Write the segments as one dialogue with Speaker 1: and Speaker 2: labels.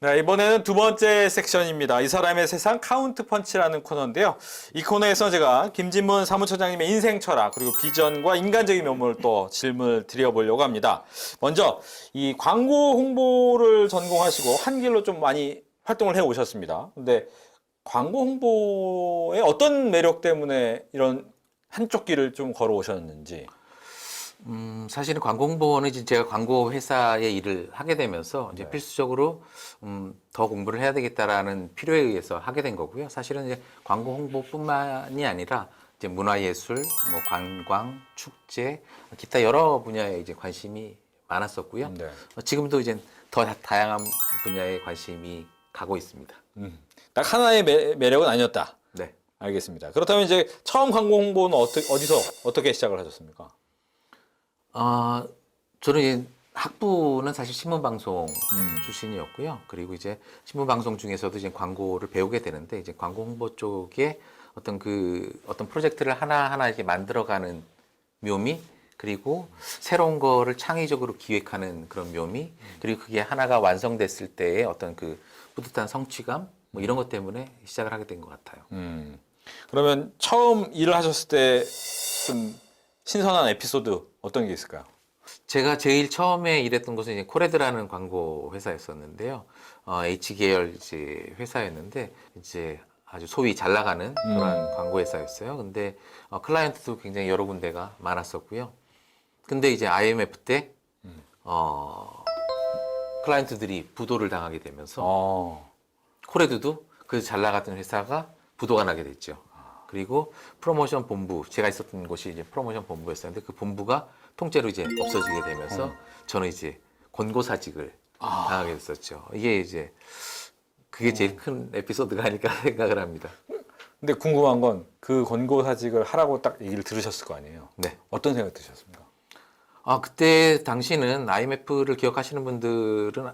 Speaker 1: 네, 이번에는 두 번째 섹션입니다. 이 사람의 세상 카운트 펀치라는 코너인데요. 이 코너에서 제가 김진문 사무처장님의 인생 철학 그리고 비전과 인간적인 면모를 또 질문을 드려보려고 합니다. 먼저 이 광고 홍보를 전공하시고 한 길로 좀 많이 활동을 해 오셨습니다. 근데 광고 홍보의 어떤 매력 때문에 이런 한쪽 길을 좀 걸어 오셨는지.
Speaker 2: 사실은 광고 홍보는 이제 제가 광고 회사의 일을 하게 되면서 이제
Speaker 1: 네.
Speaker 2: 필수적으로 더 공부를 해야 되겠다라는 필요에 의해서 하게 된 거고요. 사실은 이제 광고 홍보뿐만이 아니라 이제 문화예술, 뭐 관광, 축제, 기타 여러 분야에 이제 관심이 많았었고요.
Speaker 1: 네.
Speaker 2: 지금도 이제 더 다양한 분야에 관심이 가고 있습니다.
Speaker 1: 딱 하나의 매력은 아니었다.
Speaker 2: 네.
Speaker 1: 알겠습니다. 그렇다면 이제 처음 광고 홍보는 어디서 어떻게 시작을 하셨습니까?
Speaker 2: 저는 이제 학부는 사실 신문방송 출신이었고요. 그리고 이제 신문방송 중에서도 이제 광고를 배우게 되는데 이제 광고 홍보 쪽에 어떤 프로젝트를 하나하나 이렇게 만들어가는 묘미, 그리고 새로운 거를 창의적으로 기획하는 그런 묘미, 그리고 그게 하나가 완성됐을 때의 어떤 그 뿌듯한 성취감, 뭐 이런 것 때문에 시작을 하게 된 것 같아요.
Speaker 1: 그러면 처음 일을 하셨을 때 좀 신선한 에피소드 어떤 게 있을까요?
Speaker 2: 제가 제일 처음에 일했던 곳은 이제 코레드라는 광고 회사였었는데요. H계열 이제 회사였는데 이제 아주 소위 잘 나가는 그런 광고 회사였어요. 근데 클라이언트도 굉장히 여러 군데가 많았었고요. 근데 이제 IMF 때 클라이언트들이 부도를 당하게 되면서 코레드도 그 잘 나갔던 회사가 부도가 나게 됐죠. 그리고 프로모션 본부, 제가 있었던 곳이 이제 프로모션 본부였었는데 그 본부가 통째로 이제 없어지게 되면서 저는 이제 권고사직을 당하게 됐었죠. 이게 이제 그게 제일 큰 에피소드가 아닐까 생각을 합니다.
Speaker 1: 근데 궁금한 건 그 권고사직을 하라고 딱 얘기를 들으셨을 거 아니에요?
Speaker 2: 네.
Speaker 1: 어떤 생각 드셨습니까?
Speaker 2: 그때 당시는 IMF를 기억하시는 분들은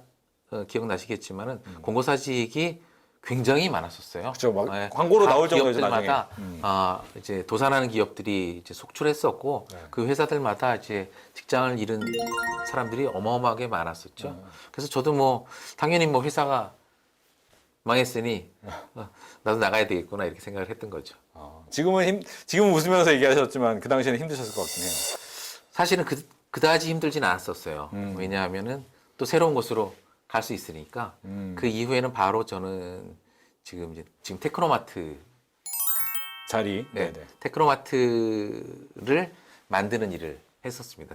Speaker 2: 기억나시겠지만은 권고사직이 굉장히 많았었어요.
Speaker 1: 그렇죠. 막
Speaker 2: 네,
Speaker 1: 광고로
Speaker 2: 각
Speaker 1: 나올 정도죠,
Speaker 2: 기업들마다
Speaker 1: 나중에.
Speaker 2: 이제 도산하는 기업들이 이제 속출했었고
Speaker 1: 네.
Speaker 2: 그 회사들마다 이제 직장을 잃은 사람들이 어마어마하게 많았었죠. 그래서 저도 뭐 당연히 뭐 회사가 망했으니 나도 나가야 되겠구나 이렇게 생각을 했던 거죠.
Speaker 1: 지금은 웃으면서 얘기하셨지만 그 당시에는 힘드셨을 것 같긴 해요.
Speaker 2: 사실은 그다지 힘들진 않았었어요. 왜냐하면은 또 새로운 곳으로 갈 수 있으니까 그 이후에는 바로 저는 지금 테크노마트
Speaker 1: 자리.
Speaker 2: 네,
Speaker 1: 네네.
Speaker 2: 테크노마트를 만드는 일을 했었습니다.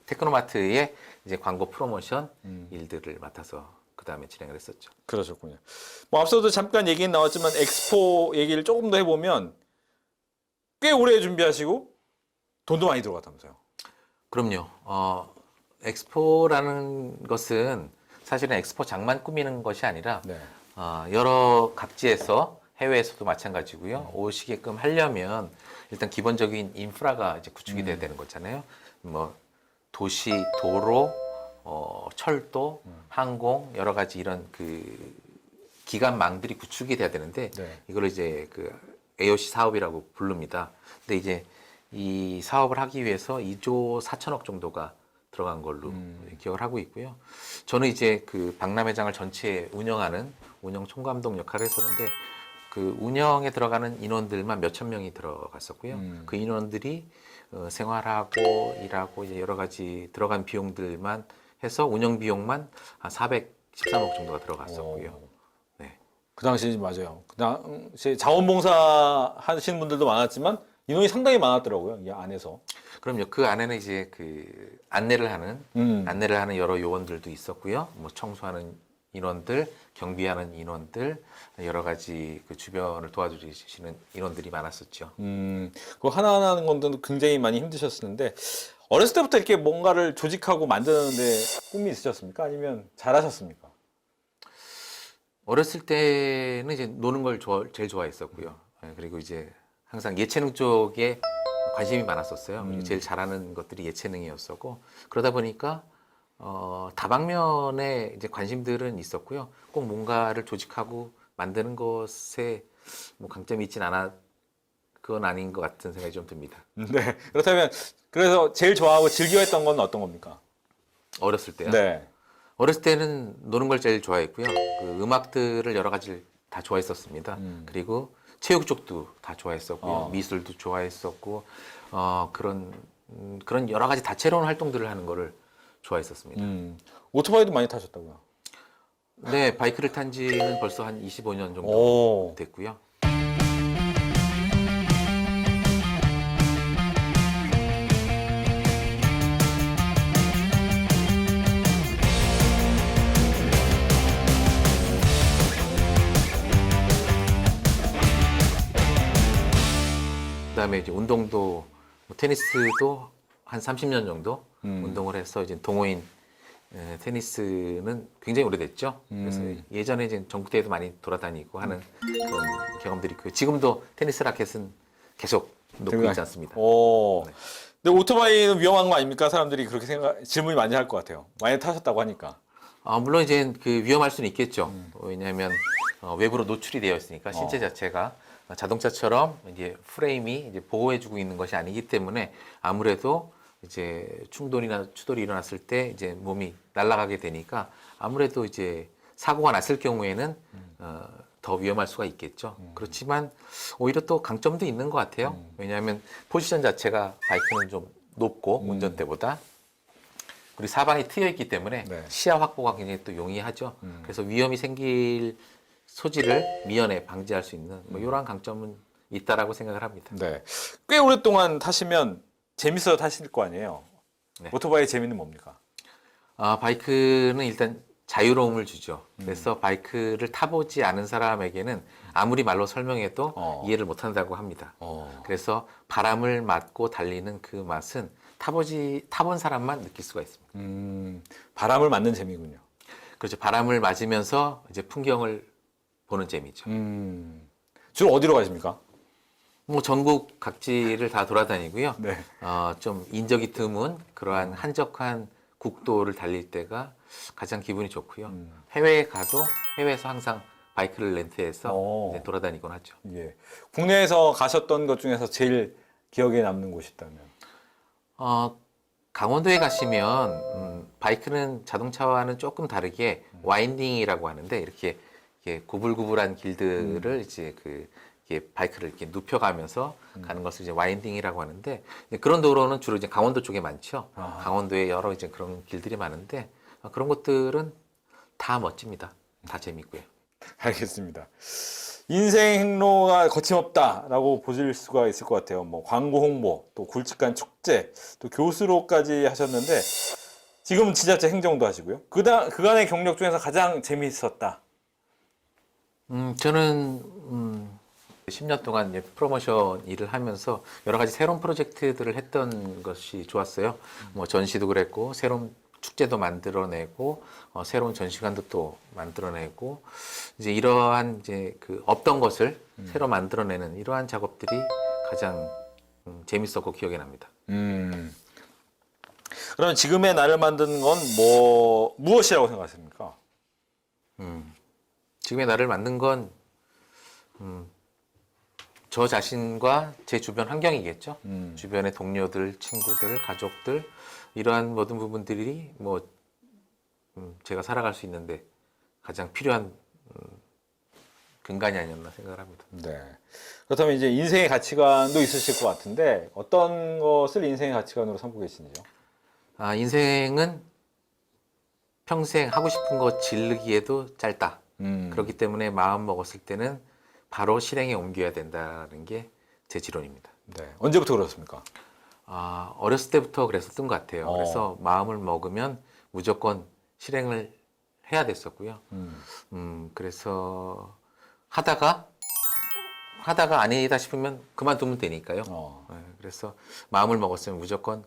Speaker 2: 테크노마트의 이제 광고 프로모션 일들을 맡아서 그 다음에 진행을 했었죠.
Speaker 1: 그러셨군요. 뭐 앞서도 잠깐 얘기는 나왔지만 엑스포 얘기를 조금 더 해보면 꽤 오래 준비하시고 돈도 많이 들어갔다면서요.
Speaker 2: 그럼요. 엑스포라는 것은 사실은 엑스포 장만 꾸미는 것이 아니라
Speaker 1: 네.
Speaker 2: 여러 각지에서 해외에서도 마찬가지고요. 오시게끔 하려면 일단 기본적인 인프라가 이제 구축이 돼야 되는 거잖아요. 뭐 도시, 도로, 철도, 항공 여러 가지 이런 그 기관망들이 구축이 돼야 되는데
Speaker 1: 네.
Speaker 2: 이걸 이제 그 AOC 사업이라고 부릅니다. 근데 이제 이 사업을 하기 위해서 2조 4천억 정도가 들어간 걸로 기억을 하고 있고요. 저는 이제 그 박람회장을 전체 운영 총감독 역할을 했었는데 그 운영에 들어가는 인원들만 몇천 명이 들어갔었고요. 그 인원들이 생활하고 일하고 이제 여러 가지 들어간 비용들만 해서 운영 비용만 한 413억 정도가 들어갔었고요. 네.
Speaker 1: 그 당시 맞아요. 그 당시 자원봉사 하시는 분들도 많았지만 인원이 상당히 많았더라고요. 이 안에서.
Speaker 2: 그럼요. 그 안에는 이제 그 안내를 하는 여러 요원들도 있었고요. 뭐 청소하는 인원들, 경비하는 인원들, 여러 가지 그 주변을 도와주시는 인원들이 많았었죠.
Speaker 1: 그거 하나하나 하는 건도 굉장히 많이 힘드셨는데 어렸을 때부터 이렇게 뭔가를 조직하고 만드는데 꿈이 있으셨습니까? 아니면 잘하셨습니까?
Speaker 2: 어렸을 때는 이제 노는 걸 제일 좋아했었고요. 그리고 이제 항상 예체능 쪽에 관심이 많았었어요. 제일 잘하는 것들이 예체능이었었고 그러다 보니까 다방면에 이제 관심들은 있었고요. 꼭 뭔가를 조직하고 만드는 것에 뭐 강점이 있진 그건 아닌 것 같은 생각이 좀 듭니다.
Speaker 1: 네. 그렇다면 그래서 제일 좋아하고 즐겨했던 건 어떤 겁니까?
Speaker 2: 어렸을 때요.
Speaker 1: 네.
Speaker 2: 어렸을 때는 노는 걸 제일 좋아했고요. 그 음악들을 여러 가지를 다 좋아했었습니다. 그리고 체육 쪽도 다 좋아했었고요. 미술도 좋아했었고 그런 여러 가지 다채로운 활동들을 하는 거를 좋아했었습니다.
Speaker 1: 오토바이도 많이 타셨다고요?
Speaker 2: 네, 바이크를 탄 지는 벌써 한 25년 정도
Speaker 1: 오.
Speaker 2: 됐고요. 그다음에 이제 운동도 테니스도 한 30년 정도 운동을 해서 이제 동호인 테니스는 굉장히 오래됐죠. 그래서 예전에 이제 전국 대회도 많이 돌아다니고 하는 그런 경험들이 있고요. 지금도 테니스 라켓은 계속 놓고 있지 않습니다.
Speaker 1: 오.
Speaker 2: 네.
Speaker 1: 근데 오토바이는 위험한 거 아닙니까? 사람들이 그렇게 질문이 많이 할 것 같아요. 많이 타셨다고 하니까.
Speaker 2: 물론 이제 그 위험할 수는 있겠죠. 왜냐하면 외부로 노출이 되어 있으니까 신체 자체가 자동차처럼 이제 프레임이 이제 보호해주고 있는 것이 아니기 때문에 아무래도 이제 충돌이나 추돌이 일어났을 때 이제 몸이 날아가게 되니까 아무래도 이제 사고가 났을 경우에는 더 위험할 수가 있겠죠. 그렇지만 오히려 또 강점도 있는 것 같아요. 왜냐하면 포지션 자체가 바이크는 좀 높고 운전대보다 그리고 사방이 트여 있기 때문에
Speaker 1: 네.
Speaker 2: 시야 확보가 굉장히 또 용이하죠. 그래서 위험이 생길 소지를 미연에 방지할 수 있는 뭐 이러한 강점은 있다라고 생각을 합니다.
Speaker 1: 네. 꽤 오랫동안 타시면 재밌어서 타실 거 아니에요?
Speaker 2: 네.
Speaker 1: 오토바이의 재미는 뭡니까?
Speaker 2: 바이크는 일단 자유로움을 주죠. 그래서 바이크를 타보지 않은 사람에게는 아무리 말로 설명해도 이해를 못한다고 합니다. 그래서 바람을 맞고 달리는 그 맛은 타본 사람만 느낄 수가 있습니다.
Speaker 1: 바람을 맞는 재미군요.
Speaker 2: 그렇죠. 바람을 맞으면서 이제 풍경을 보는 재미죠.
Speaker 1: 주로 어디로 가십니까?
Speaker 2: 뭐 전국 각지를 다 돌아다니고요.
Speaker 1: 네.
Speaker 2: 좀 인적이 드문 그러한 한적한 국도를 달릴 때가 가장 기분이 좋고요. 해외에 가도 해외에서 항상 바이크를 렌트해서 이제 돌아다니곤 하죠.
Speaker 1: 예. 국내에서 가셨던 것 중에서 제일 기억에 남는 곳이 있다면?
Speaker 2: 강원도에 가시면 바이크는 자동차와는 조금 다르게 와인딩이라고 하는데 이렇게 구불구불한 길들을 이제 이렇게 바이크를 이렇게 눕혀가면서 가는 것을 이제 와인딩이라고 하는데 그런 도로는 주로 이제 강원도 쪽에 많죠. 강원도에 여러 이제 그런 길들이 많은데 그런 것들은 다 멋집니다. 다 재밌고요.
Speaker 1: 알겠습니다. 인생 행로가 거침없다라고 보실 수가 있을 것 같아요. 뭐 광고 홍보, 또 굵직한 축제, 또 교수로까지 하셨는데 지금은 지자체 행정도 하시고요. 그간의 경력 중에서 가장 재미있었다.
Speaker 2: 저는 10년 동안 이제 프로모션 일을 하면서 여러 가지 새로운 프로젝트들을 했던 것이 좋았어요. 뭐 전시도 그랬고 새로운 축제도 만들어내고 새로운 전시관도 또 만들어내고 이제 이러한 이제 그 없던 것을 새로 만들어내는 이러한 작업들이 가장 재밌었고 기억에 납니다.
Speaker 1: 그러면 지금의 나를 만든 건 무엇이라고 생각하십니까?
Speaker 2: 지금의 나를 만든 건 저 자신과 제 주변 환경이겠죠. 주변의 동료들, 친구들, 가족들 이러한 모든 부분들이 뭐 제가 살아갈 수 있는데 가장 필요한 근간이 아니었나 생각을 합니다.
Speaker 1: 네. 그렇다면 이제 인생의 가치관도 있으실 것 같은데 어떤 것을 인생의 가치관으로 삼고 계신지요?
Speaker 2: 인생은 평생 하고 싶은 거 지르기에도 짧다. 그렇기 때문에 마음 먹었을 때는 바로 실행에 옮겨야 된다는 게 제 지론입니다.
Speaker 1: 네. 언제부터 그렇습니까?
Speaker 2: 어렸을 때부터 그랬었던 것 같아요. 그래서 마음을 먹으면 무조건 실행을 해야 됐었고요. 그래서 하다가 아니다 싶으면 그만두면 되니까요. 네, 그래서 마음을 먹었으면 무조건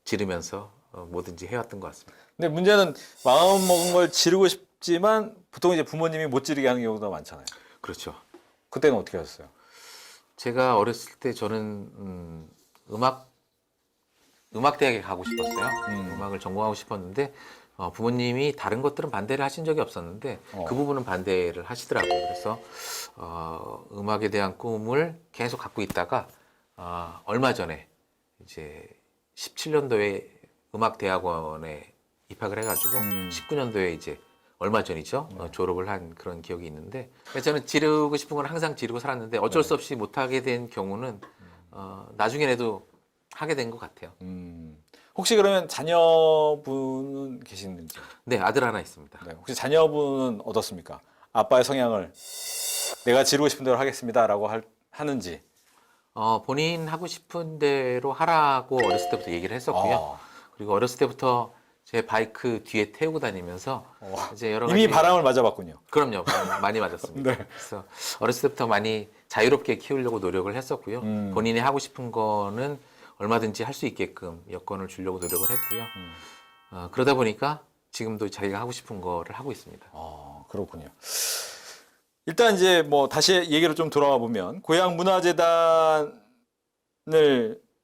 Speaker 2: 지르면서 뭐든지 해왔던 것 같습니다.
Speaker 1: 근데 문제는 마음 먹은 걸 지르고 싶지만 보통 이제 부모님이 못 지르게 하는 경우가 많잖아요.
Speaker 2: 그렇죠.
Speaker 1: 그때는 어떻게 하셨어요?
Speaker 2: 제가 어렸을 때 저는 음악대학에 가고 싶었어요. 음악을 전공하고 싶었는데 부모님이 다른 것들은 반대를 하신 적이 없었는데 그 부분은 반대를 하시더라고요. 그래서 음악에 대한 꿈을 계속 갖고 있다가 얼마 전에 이제 17년도에 음악대학원에 입학을 해가지고 19년도에 이제 얼마 전이죠.
Speaker 1: 네.
Speaker 2: 졸업을 한 그런 기억이 있는데 그래서 저는 지르고 싶은 건 항상 지르고 살았는데 어쩔 수 없이 못하게 된 경우는 나중에라도 하게 된 것 같아요.
Speaker 1: 혹시 그러면 자녀분은 계시는지?
Speaker 2: 네, 아들 하나 있습니다.
Speaker 1: 네, 혹시 자녀분은 어떻습니까? 아빠의 성향을 내가 지르고 싶은 대로 하겠습니다라고 하는지.
Speaker 2: 본인 하고 싶은 대로 하라고 어렸을 때부터 얘기를 했었고요.
Speaker 1: 어.
Speaker 2: 그리고 어렸을 때부터 제 바이크 뒤에 태우고 다니면서 이제 여러 가지
Speaker 1: 이미 바람을 맞아봤군요.
Speaker 2: 그럼요. 많이 맞았습니다.
Speaker 1: 네.
Speaker 2: 그래서 어렸을 때부터 많이 자유롭게 키우려고 노력을 했었고요. 본인이 하고 싶은 거는 얼마든지 할 수 있게끔 여건을 주려고 노력을 했고요. 그러다 보니까 지금도 자기가 하고 싶은 거를 하고 있습니다.
Speaker 1: 그렇군요. 일단 이제 뭐 다시 얘기로 좀 돌아와 보면 고향 문화재단을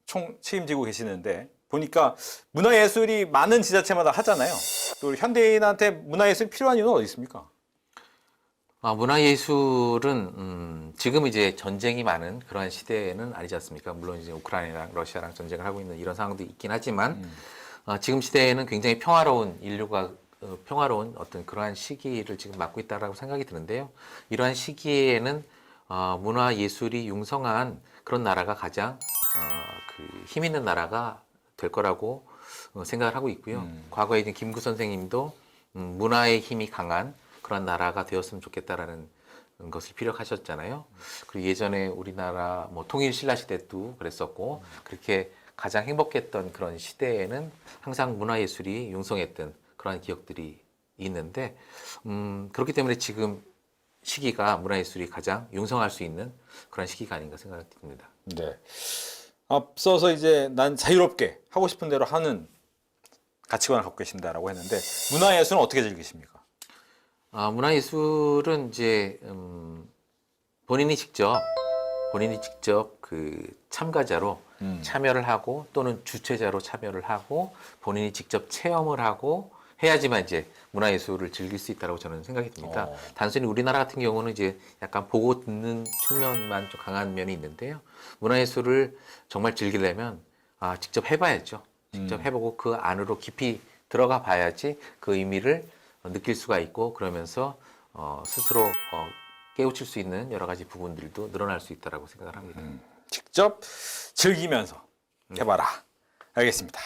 Speaker 1: 총 책임지고 계시는데 보니까 문화예술이 많은 지자체마다 하잖아요. 또 현대인한테 문화예술이 필요한 이유는 어디 있습니까?
Speaker 2: 문화예술은 지금 이제 전쟁이 많은 그러한 시대에는 아니지 않습니까? 물론 이제 우크라이나랑 러시아랑 전쟁을 하고 있는 이런 상황도 있긴 하지만 지금 시대에는 굉장히 평화로운 인류가 평화로운 어떤 그러한 시기를 지금 맞고 있다라고 생각이 드는데요. 이러한 시기에는 문화예술이 융성한 그런 나라가 가장 그 힘 있는 나라가 될 거라고 생각을 하고 있고요. 과거에 이제 김구 선생님도 문화의 힘이 강한 그런 나라가 되었으면 좋겠다라는 것을 피력하셨잖아요. 그리고 예전에 우리나라 뭐 통일 신라 시대 때도 그랬었고 그렇게 가장 행복했던 그런 시대에는 항상 문화예술이 융성했던 그런 기억들이 있는데 그렇기 때문에 지금 시기가 문화예술이 가장 융성할 수 있는 그런 시기가 아닌가 생각이 듭니다.
Speaker 1: 네. 앞서서 이제 난 자유롭게 하고 싶은 대로 하는 가치관을 갖고 계신다라고 했는데 문화예술은 어떻게 즐기십니까?
Speaker 2: 문화예술은 이제 본인이 직접 그 참가자로 참여를 하고 또는 주최자로 참여를 하고 본인이 직접 체험을 하고 해야지만 이제 문화예술을 즐길 수 있다고 저는 생각이 듭니다. 단순히 우리나라 같은 경우는 이제 약간 보고 듣는 측면만 좀 강한 면이 있는데요. 문화예술을 정말 즐기려면 직접 해봐야죠. 직접 해보고 그 안으로 깊이 들어가 봐야지 그 의미를 느낄 수가 있고 그러면서 스스로 깨우칠 수 있는 여러 가지 부분들도 늘어날 수 있다고 생각을 합니다.
Speaker 1: 직접 즐기면서 해봐라. 알겠습니다.